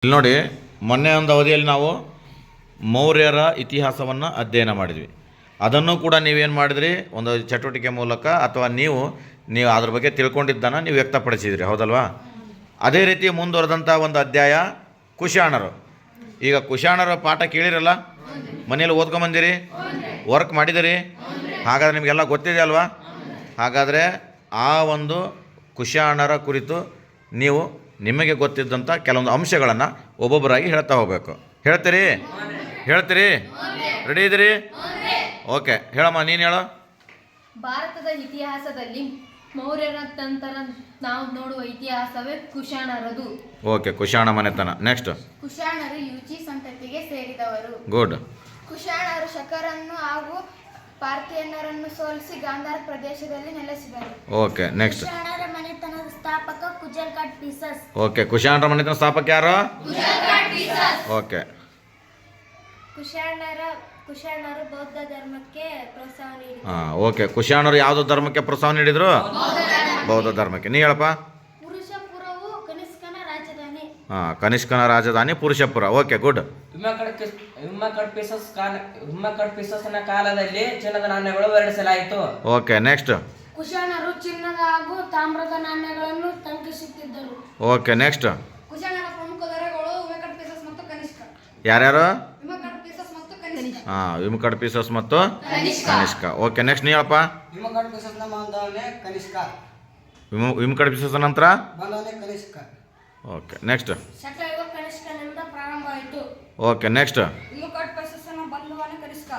ಇಲ್ಲಿ ನೋಡಿ, ಮೊನ್ನೆ ಒಂದು ಅವಧಿಯಲ್ಲಿ ನಾವು ಮೌರ್ಯರ ಇತಿಹಾಸವನ್ನು ಅಧ್ಯಯನ ಮಾಡಿದ್ವಿ. ಅದನ್ನು ಕೂಡ ನೀವೇನು ಮಾಡಿದ್ರಿ, ಒಂದು ಚಟುವಟಿಕೆ ಮೂಲಕ ಅಥವಾ ನೀವು ಅದ್ರ ಬಗ್ಗೆ ತಿಳ್ಕೊಂಡಿದ್ದನ್ನು ನೀವು ವ್ಯಕ್ತಪಡಿಸಿದ್ರಿ, ಹೌದಲ್ವಾ? ಅದೇ ರೀತಿ ಮುಂದುವರೆದಂಥ ಒಂದು ಅಧ್ಯಾಯ ಕುಶಾಣರು. ಈಗ ಕುಶಾಣರ ಪಾಠ ಕೇಳಿರಲ್ಲ, ಮನೇಲಿ ಓದ್ಕೊಂಬಂದಿರಿ, ವರ್ಕ್ ಮಾಡಿದಿರಿ, ಹಾಗಾದರೆ ನಿಮಗೆಲ್ಲ ಗೊತ್ತಿದೆ ಅಲ್ವಾ? ಹಾಗಾದರೆ ಆ ಒಂದು ಕುಶಾಣರ ಕುರಿತು ನೀವು ನಿಮಗೆ ಗೊತ್ತಿದ್ದಂಥ ಕೆಲವೊಂದು ಅಂಶಗಳನ್ನು ಒಬ್ಬೊಬ್ಬರಾಗಿ ಹೇಳ್ತಾ ಹೋಗಬೇಕು. ಹೇಳ್ತೀರಿ? ರೆಡಿ ಇದ್ದೀರಿ? ಓಕೆ, ಹೇಳಮ್ಮ, ನೀನು ಹೇಳು. ಭಾರತದ ಇತಿಹಾಸದಲ್ಲಿ ಮೌರ್ಯರ ನಂತರ ನಾವು ನೋಡುವ ಇತಿಹಾಸವೇ ಕುಶಾಣರದು. ಓಕೆ, ಕುಶಾಣ ಮನೆತನ. ನೆಕ್ಸ್ಟ್, ಕುಶಾಣರು ಯುಚಿ ಸಂತತಿಗೆ ಸೇರಿದವರು. ಗುಡ್. ಕುಶಾಣರು ಶಕರನ್ನು ಹಾಗೂ ಪಾರ್ಥಿಯನ್ನರನ್ನು ಸೋಲಿಸಿ ಗಾಂಧಾರ ಪ್ರದೇಶದಲ್ಲಿ ನೆಲೆಸಿದರು. Okay, next. ಕುಶಾಣರ ಮನೆತನದ ಸ್ಥಾಪಕ ಕುಜಲ್ಕಾಟ್ ಪೀಸಸ್. ಓಕೆ, ಕುಶಾಣರ ಮನೆತನ ಸ್ಥಾಪಕ ಯಾರು? ಓಕೆ. ಕುಶಾಣರು ಬೌದ್ಧ ಧರ್ಮಕ್ಕೆ ಪ್ರೋತ್ಸಾಹ ನೀಡಿದರು. ಓಕೆ, ಕುಶಾಣರು ಯಾವುದೋ ಧರ್ಮಕ್ಕೆ ಪ್ರೋತ್ಸಾಹ ನೀಡಿದ್ರು? ಬೌದ್ಧ ಧರ್ಮಕ್ಕೆ. ನೀ ಹೇಳಪ್ಪ. ಪುರುಷಪುರವು ಕನಿಷ್ಕನ ರಾಜಧಾನಿ. ಕನಿಷ್ಕನ ರಾಜಧಾನಿ ಪುರುಷಪುರ. Okay, good. ಹಿಮ್ಮಕಡ್ ಪೀಸಸ್ನ ಕಾಲದಲ್ಲಿ ಚಿನ್ನದ ನಾಣ್ಯಗಳು ಹೊರಡಿಸಲಾಯಿತು. Okay, next. ಕುಶಾಣರು ಚಿನ್ನದ ಹಾಗೂ ತಾಮ್ರದ ನಾಣ್ಯಗಳನ್ನು ಟಂಕಿಸುತ್ತಿದ್ದರು. Okay, next. ಕುಶಾಣರ ಪ್ರಮುಖ ದೊರೆಗಳು ವಿಮಕಡ್ ಪೀಸಸ್ ಮತ್ತು ಕನಿಷ್ಕ. ಯಾರ್ಯಾರು? ವಿಮಕಡ್ ಪೀಸಸ್ ಮತ್ತು ಕನಿಷ್ಕ. ವಿಮಕಡ್ ಪೀಸಸ್ ಮತ್ತು ಕನಿಷ್ಕ. Okay, next. ನೀ ಹೇಳಪ್ಪ. ಹಿಮ್ಮಕಡ್ ಪೀಸಸ್ನ ಬಾಂಧವನೇ ಕನಿಷ್ಕ. ವಿಮಕಡ್ ಪೀಸಸ್ ನಂತರ ಬಾಂಧವನೇ ಕನಿಷ್ಕ. Okay, next. ಶಕಯುಗ ಕನಿಷ್ಕನಿಂದ ಪ್ರಾರಂಭವಾಯಿತು. Okay, next. ವಿಮಕಡ್ ಪೀಸಸ್ನ ಬಾಂಧವನೇ ಕನಿಷ್ಕ.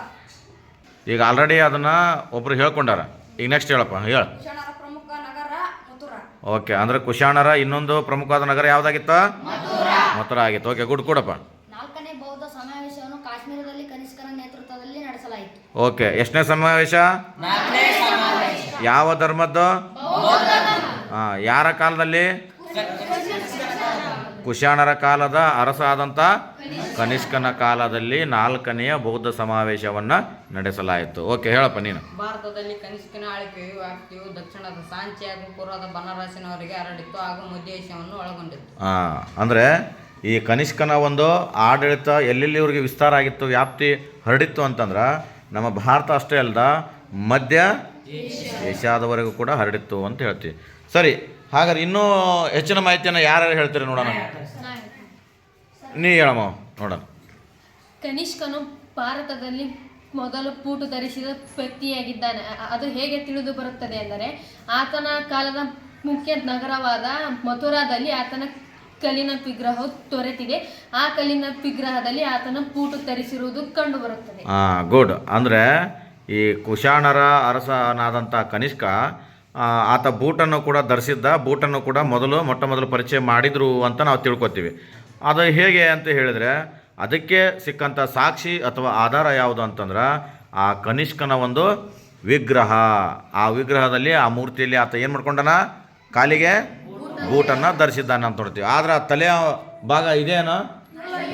ಈಗ ಆಲ್ರೆಡಿ ಅದನ್ನು ಒಬ್ರು ಹೇಳ್ಕೊಂಡಾರ. ಈಗ ನೆಕ್ಸ್ಟ್ ಹೇಳಪ್ಪ, ಹೇಳ. ಕುಶಾಣರ ಪ್ರಮುಖ ನಗರ ಮಥುರಾ. ಓಕೆ, ಅಂದರೆ ಕುಶಾಣರ ಇನ್ನೊಂದು ಪ್ರಮುಖವಾದ ನಗರ ಯಾವುದಾಗಿತ್ತು? ಮಥುರಾ ಆಗಿತ್ತು. ಓಕೆ, ಗುಡ್, ಕೊಡಪ್ಪ. ನಾಲ್ಕನೇ ಬೌದ್ಧ ಸಮಾವೇಶವನ್ನು ಕಾಶ್ಮೀರದಲ್ಲಿ ಕನಿಷ್ಕನ ನೇತೃತ್ವದಲ್ಲಿ ನಡೆಸಲಾಯಿತು. ಓಕೆ, ಎಷ್ಟನೇ ಸಮಾವೇಶ? ಯಾವ ಧರ್ಮದ್ದು? ಯಾರ ಕಾಲದಲ್ಲಿ? ಕುಶಾಣರ ಕಾಲದ ಅರಸ ಆದಂಥ ಕನಿಷ್ಕನ ಕಾಲದಲ್ಲಿ 4ನೇ ಬೌದ್ಧ ಸಮಾವೇಶವನ್ನು ನಡೆಸಲಾಯಿತು. ಓಕೆ, ಹೇಳಪ್ಪ ನೀನು. ಭಾರತದಲ್ಲಿ ಕನಿಷ್ಕನ ಆಳ್ವಿಕೆಯು ವ್ಯಾಪ್ತಿಯು ದಕ್ಷಿಣದ ಸಾಂಚಿ ಹಾಗೂ ಪೂರ್ವದ ಬನಾರಸಿನವರೆಗೆ ಹರಡಿತ್ತು ಹಾಗೂ ಮಧ್ಯ ಏಷ್ಯಾವನ್ನು ಒಳಗೊಂಡಿತ್ತು. ಅಂದರೆ ಈ ಕನಿಷ್ಕನ ಒಂದು ಆಡಳಿತ ಎಲ್ಲೆಲ್ಲಿವರೆಗೆ ವಿಸ್ತಾರ ಆಗಿತ್ತು, ವ್ಯಾಪ್ತಿ ಹರಡಿತ್ತು ಅಂತಂದ್ರೆ ನಮ್ಮ ಭಾರತ ಅಷ್ಟೇ ಅಲ್ಲದ ಮಧ್ಯ ಏಷ್ಯಾದವರೆಗೂ ಕೂಡ ಹರಡಿತ್ತು ಅಂತ ಹೇಳ್ತೀವಿ. ಸರಿ, ಹಾಗಾದ್ರೆ ಇನ್ನೂ ಹೆಚ್ಚಿನ ಮಾಹಿತಿಯನ್ನು ಯಾರ್ಯಾರು ಹೇಳ್ತೀರಿ ನೋಡೋಣ. ನೀ ಹೇಳಮ್ಮ ನೋಡೋಣ. ಕನಿಷ್ಕನು ಭಾರತದಲ್ಲಿ ಮೊದಲು ಪೂಟು ಧರಿಸಿದ ವ್ಯಕ್ತಿಯಾಗಿದ್ದಾನೆ. ಅದು ಹೇಗೆ ತಿಳಿದು ಬರುತ್ತದೆ ಎಂದರೆ, ಆತನ ಕಾಲದ ಮುಖ್ಯ ನಗರವಾದ ಮಥುರಾದಲ್ಲಿ ಆತನ ಕಲ್ಲಿನ ವಿಗ್ರಹವು ದೊರೆತಿದೆ. ಆ ಕಲ್ಲಿನ ವಿಗ್ರಹದಲ್ಲಿ ಆತನ ಪೂಟು ಧರಿಸಿರುವುದು ಕಂಡು ಬರುತ್ತದೆ. ಗುಡ್. ಅಂದರೆ ಈ ಕುಶಾಣರ ಅರಸನಾದಂಥ ಕನಿಷ್ಕ ಆತ ಬೂಟನ್ನು ಕೂಡ ಧರಿಸಿದ್ದ. ಬೂಟನ್ನು ಕೂಡ ಮೊಟ್ಟ ಮೊದಲು ಪರಿಚಯ ಮಾಡಿದರು ಅಂತ ನಾವು ತಿಳ್ಕೊತೀವಿ. ಅದು ಹೇಗೆ ಅಂತ ಹೇಳಿದರೆ, ಅದಕ್ಕೆ ಸಿಕ್ಕಂಥ ಸಾಕ್ಷಿ ಅಥವಾ ಆಧಾರ ಯಾವುದು ಅಂತಂದ್ರೆ ಆ ಕನಿಷ್ಕನ ಒಂದು ವಿಗ್ರಹ. ಆ ವಿಗ್ರಹದಲ್ಲಿ, ಆ ಮೂರ್ತಿಯಲ್ಲಿ ಆತ ಏನು ಮಾಡ್ಕೊಂಡನ? ಕಾಲಿಗೆ ಬೂಟನ್ನು ಧರಿಸಿದ್ದಾನೆ ಅಂತ ನೋಡ್ತೀವಿ. ಆದರೆ ಆ ತಲೆಯ ಭಾಗ ಇದೇನೋ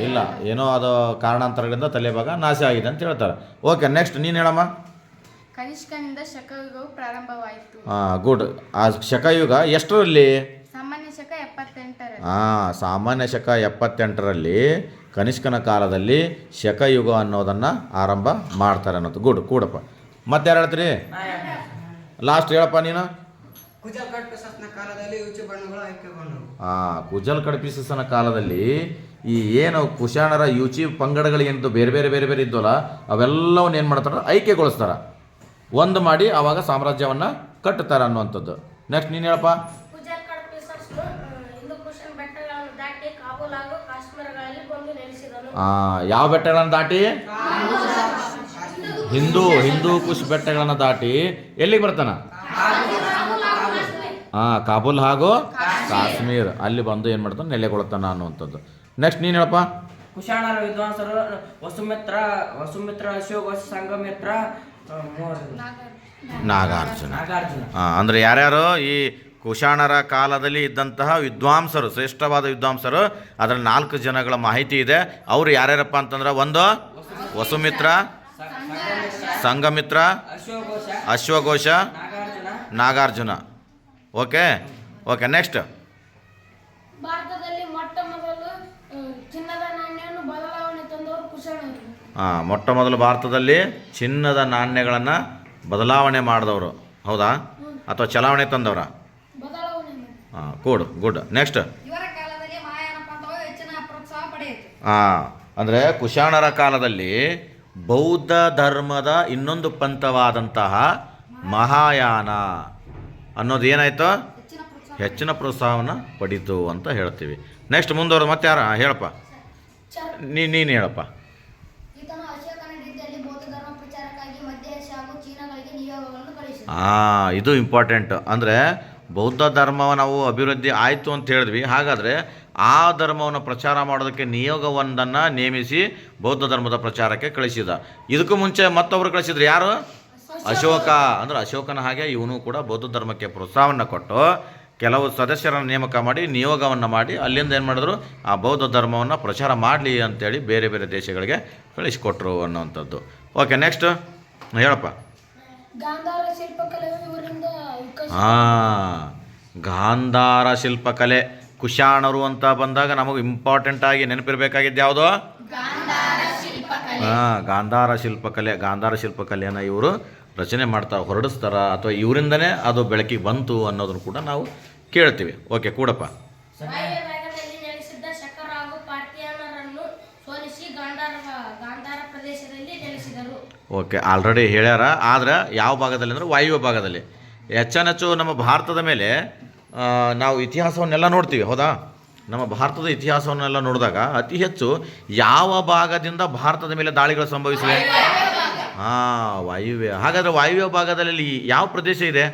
ಇಲ್ಲ, ಏನೋ ಅದು ಕಾರಣಾಂತರಗಳಿಂದ ತಲೆ ಭಾಗ ನಾಶ ಆಗಿದೆ ಅಂತ ಹೇಳ್ತಾರೆ. ಓಕೆ, ನೆಕ್ಸ್ಟ್ ನೀನು ಹೇಳಮ್ಮ. ಕನಿಷ್ಕನಿಂದ ಶಕಯುಗವು ಪ್ರಾರಂಭವಾಯಿತು. ಗುಡ್. ಆ ಶಕಯುಗ ಎಷ್ಟರಲ್ಲಿ? ಸಾಮಾನ್ಯ ಶಕ 78ರಲ್ಲಿ. ಸಾಮಾನ್ಯ ಶಕ 78ರಲ್ಲಿ ಕನಿಷ್ಕನ ಕಾಲದಲ್ಲಿ ಶಕಯುಗ ಅನ್ನೋದನ್ನು ಆರಂಭ ಮಾಡ್ತಾರೆ ಅನ್ನೋದು. ಗುಡ್, ಕೂಡಪ್ಪ. ಮತ್ತೆ ಯಾರು ಹೇಳ್ತೀರಿ? ಲಾಸ್ಟ್ ಹೇಳಪ್ಪ ನೀನು. ಕುಜಲ್ಕಾಟ್ ಪೀಸಸ್ನ ಕಾಲದಲ್ಲಿ ಯುಚಿ ಬಣ್ಣಗಳು ಆಯ್ಕೆಗೊಂಡವು. ಕುಜಲ್ಕಾಟ್ ಪೀಸಸ್ನ ಕಾಲದಲ್ಲಿ ಈ ಏನು ಕುಶಾಣರ ಯುಚಿ ಪಂಗಡಗಳು ಏನಿದ್ದು ಬೇರೆ ಬೇರೆ ಬೇರೆ ಬೇರೆ ಇದ್ದವಲ್ಲ, ಅವೆಲ್ಲವನ್ನ ಏನು ಮಾಡ್ತಾರೆ? ಐಕ್ಯಗೊಳಿಸ್ತಾರೆ, ಒಂದು ಮಾಡಿ ಆವಾಗ ಸಾಮ್ರಾಜ್ಯವನ್ನು ಕಟ್ಟುತ್ತಾರೆ ಅನ್ನುವಂಥದ್ದು. ನೆಕ್ಸ್ಟ್ ನೀನು ಹೇಳಪ್ಪ. ಕುಜಲ್ಕಾಟ್ ಪೀಸಸ್ ಹಿಂದೂಕುಷನ್ ಬೆಟ್ಟಗಳನ್ನು ದಾಟಿ ಕಾಬೂಲ್ ಹಾಗೂ ಕಾಶ್ಮೀರಗಳಲ್ಲಿ ಬಂದು ನೆಲೆಸಿದನು. ಯಾವ ಬೆಟ್ಟಗಳನ್ನು ದಾಟಿ? ಹಿಂದೂ ಕುಶ್ ಬೆಟ್ಟಗಳನ್ನು ದಾಟಿ ಎಲ್ಲಿಗೆ ಬರ್ತಾನ? ಕಾಬೂಲ್ ಹಾಗೂ ಕಾಶ್ಮೀರ್, ಅಲ್ಲಿ ಬಂದು ಏನು ಮಾಡ್ತಾನೆ? ನೆಲೆಗೊಳ್ತಾನ ಅನ್ನುವಂಥದ್ದು. ನೆಕ್ಸ್ಟ್ ನೀನು ಹೇಳಪ್ಪ. ಕುಶಾಣರ ವಿದ್ವಾಂಸರು ವಸುಮಿತ್ರ, ಅಶೋಕ, ಸಂಘಮಿತ್ರ, ನಾಗಾರ್ಜುನ. ಅಂದರೆ ಯಾರ್ಯಾರು ಈ ಕುಶಾಣರ ಕಾಲದಲ್ಲಿ ಇದ್ದಂತಹ ವಿದ್ವಾಂಸರು, ಶ್ರೇಷ್ಠವಾದ ವಿದ್ವಾಂಸರು, ಅದರಲ್ಲಿ 4 ಜನಗಳ ಮಾಹಿತಿ ಇದೆ. ಅವರು ಯಾರ್ಯಾರಪ್ಪ ಅಂತಂದ್ರೆ, ಒಂದು ವಸುಮಿತ್ರ, ಸಂಘಮಿತ್ರ, ಅಶ್ವಘೋಷ, ನಾಗಾರ್ಜುನ. Okay, next. ಭಾರತದಲ್ಲಿ ಮೊಟ್ಟ ಮೊದಲು ಮೊಟ್ಟ ಮೊದಲು ಭಾರತದಲ್ಲಿ ಚಿನ್ನದ ನಾಣ್ಯಗಳನ್ನು ಬದಲಾವಣೆ ಮಾಡಿದವರು ಹೌದಾ ಅಥವಾ ಚಲಾವಣೆ ತಂದವರ? ಬದಲಾವಣೆ ಗುಡ್ ನೆಕ್ಸ್ಟ್. ಇವರ ಕಾಲದಲ್ಲಿ ಮಹಾಯಾನ ಪಂಥವು ಹೆಚ್ಚಿನ ಪ್ರೋತ್ಸಾಹ ಪಡೆಯಿತು. ಅಂದರೆ ಕುಶಾಣರ ಕಾಲದಲ್ಲಿ ಬೌದ್ಧ ಧರ್ಮದ ಇನ್ನೊಂದು ಪಂಥವಾದಂತಹ ಮಹಾಯಾನ ಅನ್ನೋದು ಏನಾಯಿತು? ಹೆಚ್ಚಿನ ಪ್ರೋತ್ಸಾಹವನ್ನು ಪಡೀತು ಅಂತ ಹೇಳ್ತೀವಿ. ನೆಕ್ಸ್ಟ್ ಮುಂದುವರೆದು ಮತ್ತೆ ಯಾರ ಹೇಳಪ್ಪ, ನೀನು ಹೇಳಪ್ಪ. ಈತನು ಅಶೋಕನ ರೀತಿಯಲ್ಲಿ ಬೌದ್ಧ ಧರ್ಮ ಪ್ರಚಾರಕ್ಕಾಗಿ ಮಧ್ಯ ಏಷ್ಯಾ ಹಾಗೂ ಚೀನಾಗಳಿಗೆ ನಿಯೋಗಗಳನ್ನು ಕಳಿಸಿದ. ಇದು ಇಂಪಾರ್ಟೆಂಟ್. ಅಂದರೆ ಬೌದ್ಧ ಧರ್ಮವ ನಾವು ಅಭಿವೃದ್ಧಿ ಆಯಿತು ಅಂತ ಹೇಳಿದ್ವಿ. ಹಾಗಾದರೆ ಆ ಧರ್ಮವನ್ನು ಪ್ರಚಾರ ಮಾಡೋದಕ್ಕೆ ನಿಯೋಗವೊಂದನ್ನು ನೇಮಿಸಿ ಬೌದ್ಧ ಧರ್ಮದ ಪ್ರಚಾರಕ್ಕೆ ಕಳಿಸಿದ. ಇದಕ್ಕೂ ಮುಂಚೆ ಮತ್ತೊಬ್ಬರು ಕಳಿಸಿದ್ರು, ಯಾರು? ಅಶೋಕ. ಅಂದರೆ ಅಶೋಕನ ಹಾಗೆ ಇವನು ಕೂಡ ಬೌದ್ಧ ಧರ್ಮಕ್ಕೆ ಪ್ರೋತ್ಸಾಹವನ್ನು ಕೊಟ್ಟು ಕೆಲವು ಸದಸ್ಯರನ್ನು ನೇಮಕ ಮಾಡಿ ನಿಯೋಗವನ್ನು ಮಾಡಿ ಅಲ್ಲಿಂದ ಏನು ಮಾಡಿದ್ರು, ಆ ಬೌದ್ಧ ಧರ್ಮವನ್ನು ಪ್ರಚಾರ ಮಾಡಲಿ ಅಂತೇಳಿ ಬೇರೆ ಬೇರೆ ದೇಶಗಳಿಗೆ ಕಳಿಸಿಕೊಟ್ರು ಅನ್ನೋವಂಥದ್ದು. ಓಕೆ ನೆಕ್ಸ್ಟ್ ಹೇಳಪ್ಪ. ಗಾಂಧಾರ ಶಿಲ್ಪಕಲೆಯು ಇವರಿಂದ ಗಾಂಧಾರ ಶಿಲ್ಪಕಲೆ ಕುಶಾಣರು ಅಂತ ಬಂದಾಗ ನಮಗೆ ಇಂಪಾರ್ಟೆಂಟಾಗಿ ನೆನಪಿರಬೇಕಾಗಿದ್ದು ಯಾವುದು? ಗಾಂಧಾರ ಶಿಲ್ಪಕಲೆ. ಗಾಂಧಾರ ಶಿಲ್ಪಕಲೆಯನ್ನು ಇವರು ರಚನೆ ಮಾಡ್ತಾರೆ, ಹೊರಡಿಸ್ತಾರ, ಅಥವಾ ಇವರಿಂದನೇ ಅದು ಬೆಳಕಿಗೆ ಬಂತು ಅನ್ನೋದನ್ನು ಕೂಡ ನಾವು ಕೇಳ್ತೀವಿ. ಓಕೆ ಕೂಡಪ್ಪ. ವಾಯುವ್ಯಭಾಗದಲ್ಲಿ ನೆಲೆಸಿದ್ದ ಶಕರ ಹಾಗೂ ಪಾರ್ಥಿಯನರನ್ನು ಸೋಲಿಸಿ ಗಾಂಧಾರ ಪ್ರದೇಶದಲ್ಲಿ ನೆಲೆಸಿದರು. ಓಕೆ ಆಲ್ರೆಡಿ ಹೇಳ್ಯಾರ. ಆದರೆ ಯಾವ ಭಾಗದಲ್ಲಿ ಅಂದರೆ ವಾಯುವ್ಯ ಭಾಗದಲ್ಲಿ. ಹೆಚ್ಚು ನಮ್ಮ ಭಾರತದ ಮೇಲೆ ನಾವು ಇತಿಹಾಸವನ್ನೆಲ್ಲ ನೋಡ್ತೀವಿ ಹೌದಾ? ನಮ್ಮ ಭಾರತದ ಇತಿಹಾಸವನ್ನೆಲ್ಲ ನೋಡಿದಾಗ ಅತಿ ಹೆಚ್ಚು ಯಾವ ಭಾಗದಿಂದ ಭಾರತದ ಮೇಲೆ ದಾಳಿಗಳು ಸಂಭವಿಸಿವೆ? ವಾಯುವ್ಯ. ಹಾಗಾದರೆ ವಾಯುವ್ಯ ಭಾಗದಲ್ಲಿ ಯಾವ ಪ್ರದೇಶ ಇದೆ?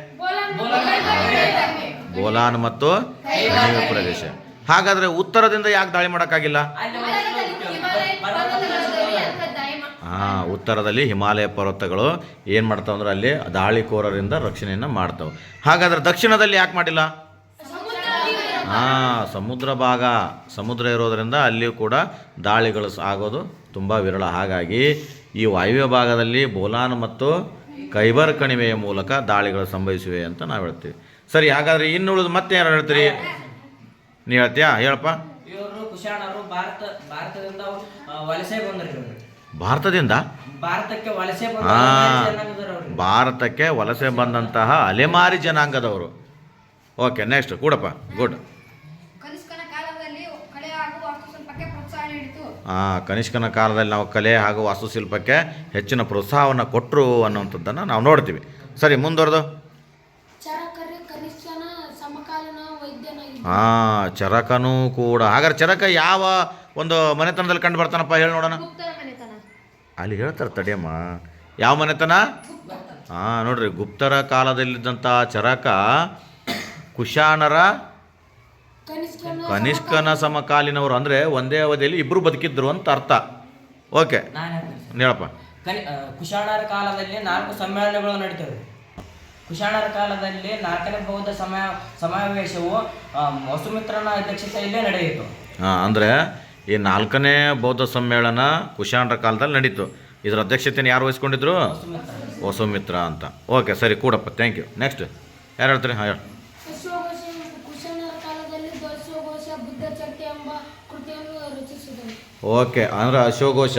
ಬೋಲಾನ್ ಮತ್ತು ಕಣಿವೆ ಪ್ರದೇಶ. ಹಾಗಾದರೆ ಉತ್ತರದಿಂದ ಯಾಕೆ ದಾಳಿ ಮಾಡೋಕ್ಕಾಗಿಲ್ಲ? ಉತ್ತರದಲ್ಲಿ ಹಿಮಾಲಯ ಪರ್ವತಗಳು ಏನು ಮಾಡ್ತಾವೆ ಅಂದರೆ ಅಲ್ಲಿ ದಾಳಿಕೋರರಿಂದ ರಕ್ಷಣೆಯನ್ನು ಮಾಡ್ತಾವೆ. ಹಾಗಾದರೆ ದಕ್ಷಿಣದಲ್ಲಿ ಯಾಕೆ ಮಾಡಿಲ್ಲ? ಸಮುದ್ರ ಭಾಗ, ಸಮುದ್ರ ಇರೋದರಿಂದ ಅಲ್ಲಿಯೂ ಕೂಡ ದಾಳಿಗಳು ಆಗೋದು ತುಂಬ ವಿರಳ. ಹಾಗಾಗಿ ಈ ವಾಯುವ್ಯ ಭಾಗದಲ್ಲಿ ಬೋಲಾನ್ ಮತ್ತು ಕೈಬರ್ ಕಣಿವೆಯ ಮೂಲಕ ದಾಳಿಗಳು ಸಂಭವಿಸಿವೆ ಅಂತ ನಾವು ಹೇಳ್ತೀವಿ. ಸರಿ, ಹಾಗಾದರೆ ಇನ್ನುಳಿದು ಮತ್ತೆ ಯಾರು ಹೇಳ್ತೀರಿ? ನೀವು ಹೇಳ್ತೀಯಾ? ಹೇಳಪ್ಪ. ಇವರು ಕುಶಾಣರು ಭಾರತದಿಂದ ವಲಸೆ ಬಂದರು. ಭಾರತದಿಂದ ಭಾರತಕ್ಕೆ ವಲಸೆ ಭಾರತಕ್ಕೆ ವಲಸೆ ಬಂದಂತಹ ಅಲೆಮಾರಿ ಜನಾಂಗದವರು. ಓಕೆ ನೆಕ್ಸ್ಟ್ ಕೂಡಪ್ಪ. ಗುಡ್. ಕನಿಷ್ಕನ ಕಾಲದಲ್ಲಿ ಕಲೆ ಹಾಗೂ ವಾಸ್ತುಶಿಲ್ಪಕ್ಕೆ ಪ್ರೋತ್ಸಾಹ ನೀಡಿತು. ಕನಿಷ್ಕನ ಕಾಲದಲ್ಲಿ ನಾವು ಕಲೆ ಹಾಗೂ ವಾಸ್ತುಶಿಲ್ಪಕ್ಕೆ ಹೆಚ್ಚಿನ ಪ್ರೋತ್ಸಾಹವನ್ನು ಕೊಟ್ಟರು ಅನ್ನುವಂಥದ್ದನ್ನು ನಾವು ನೋಡ್ತೀವಿ. ಸರಿ ಮುಂದುವರೆದು. ಚರಕರು ಕನಿಷ್ಕನ ಸಮಕಾಲೀನ ವೈದ್ಯನಾಗಿದ್ದ. ಚರಕನೂ ಕೂಡ. ಹಾಗಾದ್ರೆ ಚರಕ ಯಾವ ಒಂದು ಮನೆತನದಲ್ಲಿ ಕಂಡು ಬರ್ತಾನಪ್ಪ ಹೇಳಿ ನೋಡೋಣ. ಅಲ್ಲಿ ಹೇಳ್ತಾರೆ ತಡಿಯಮ್ಮ, ಯಾವ ಮನೆತನ? ನೋಡ್ರಿ, ಗುಪ್ತರ ಕಾಲದಲ್ಲಿದ್ದಂಥ ಚರಕ ಕುಶಾಣರ ಕನಿಷ್ಕನ ಸಮಕಾಲೀನವರು. ಅಂದರೆ ಒಂದೇ ಅವಧಿಯಲ್ಲಿ ಇಬ್ಬರು ಬದುಕಿದ್ರು ಅಂತ ಅರ್ಥ. ಓಕೆ ಹೇಳಪ್ಪ. ಕುಶಾಣರ ಕಾಲದಲ್ಲಿ 4 ಸಮ್ಮೇಳನಗಳು ನಡೀತವೆ. ಕುಶಾಣರ ಕಾಲದಲ್ಲಿ 4ನೇ ಬೌದ್ಧ ಸಮಾವೇಶವು ವಸುಮಿತ್ರನ ಅಧ್ಯಕ್ಷತೆಯಲ್ಲೇ ನಡೆಯಿತು. ಅಂದರೆ ಈ 4ನೇ ಬೌದ್ಧ ಸಮ್ಮೇಳನ ಕುಶಾಣರ ಕಾಲದಲ್ಲಿ ನಡೀತು. ಇದರ ಅಧ್ಯಕ್ಷತೆಯನ್ನು ಯಾರು ವಹಿಸ್ಕೊಂಡಿದ್ರು? ವಸುಮಿತ್ರ ಅಂತ. ಓಕೆ ಸರಿ ಕೂಡಪ್ಪ, ಥ್ಯಾಂಕ್ ಯು. ನೆಕ್ಸ್ಟ್ ಯಾರು ಹೇಳ್ತಾರೆ? ಹೇಳಿ. ಕುಶಾಣರ ಕಾಲದಲ್ಲಿ ಅಶ್ವಘೋಷ ಬುದ್ಧ ಚರಿತೆ ಎಂಬ ಕೃತಿಯನ್ನು ರಚಿಸಿದರು. ಓಕೆ, ಅಂದರೆ ಅಶ್ವಘೋಷ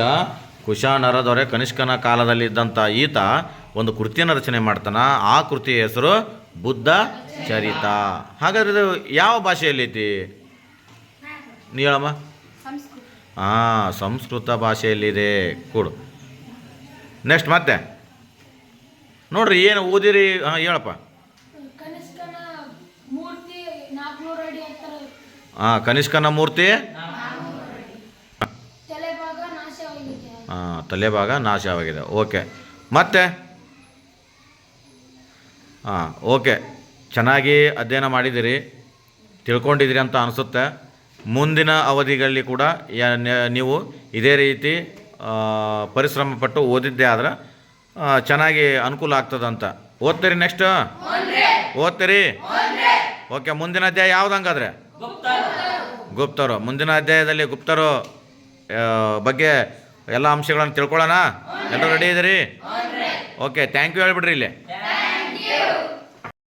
ಕುಶಾಣರ ದೊರೆ ಕನಿಷ್ಕನ ಕಾಲದಲ್ಲಿ ಇದ್ದಂಥ ಈತ ಒಂದು ಕೃತಿಯನ್ನು ರಚನೆ ಮಾಡ್ತಾನೆ. ಆ ಕೃತಿಯ ಹೆಸರು ಬುದ್ಧ ಚರಿತ. ಹಾಗಾದ್ರೆ ಇದು ಯಾವ ಭಾಷೆಯಲ್ಲಿ ಐತಿ? ನೀ ಹೇಳಮ್ಮ. ಸಂಸ್ಕೃತ ಭಾಷೆಯಲ್ಲಿದೆ. ಕೂಡು. ನೆಕ್ಸ್ಟ್ ಮತ್ತೆ ನೋಡ್ರಿ ಏನು ಓದಿರಿ. ಹೇಳಪ್ಪ. ಕನಿಷ್ಕನ ಮೂರ್ತಿ 400 ಅಡಿ ಎತ್ತರ. ಕನಿಷ್ಕನ ಮೂರ್ತಿ ತಲೆಭಾಗ ನಾಶವಾಗಿದೆ. ತಲೆಭಾಗ ನಾಶವಾಗಿದೆ. ಓಕೆ ಮತ್ತೆ ಓಕೆ, ಚೆನ್ನಾಗಿ ಅಧ್ಯಯನ ಮಾಡಿದ್ದೀರಿ, ತಿಳ್ಕೊಂಡಿದ್ದೀರಿ ಅಂತ ಅನಿಸುತ್ತೆ. ಮುಂದಿನ ಅವಧಿಗಳಲ್ಲಿ ಕೂಡ ನೀವು ಇದೇ ರೀತಿ ಪರಿಶ್ರಮ ಪಟ್ಟು ಓದಿದ್ದೇ ಆದ್ರೆ ಚೆನ್ನಾಗಿ ಅನುಕೂಲ ಆಗ್ತದಂತ. ಓದ್ತೀರಿ? ನೆಕ್ಸ್ಟ್ ಓದ್ತೀರಿ? ಓಕೆ, ಮುಂದಿನ ಅಧ್ಯಾಯ ಯಾವ್ದು ಹಂಗಾದ್ರೆ? ಗುಪ್ತರು. ಮುಂದಿನ ಅಧ್ಯಾಯದಲ್ಲಿ ಗುಪ್ತರು ಬಗ್ಗೆ ಎಲ್ಲ ಅಂಶಗಳನ್ನು ತಿಳ್ಕೊಳ್ಳೋಣ. ಎಲ್ಲರೂ ರೆಡಿ ಇದ್ದೀರಿ? ಓಕೆ, ಥ್ಯಾಂಕ್ ಯು ಹೇಳ್ಬಿಡ್ರಿ ಇಲ್ಲಿ.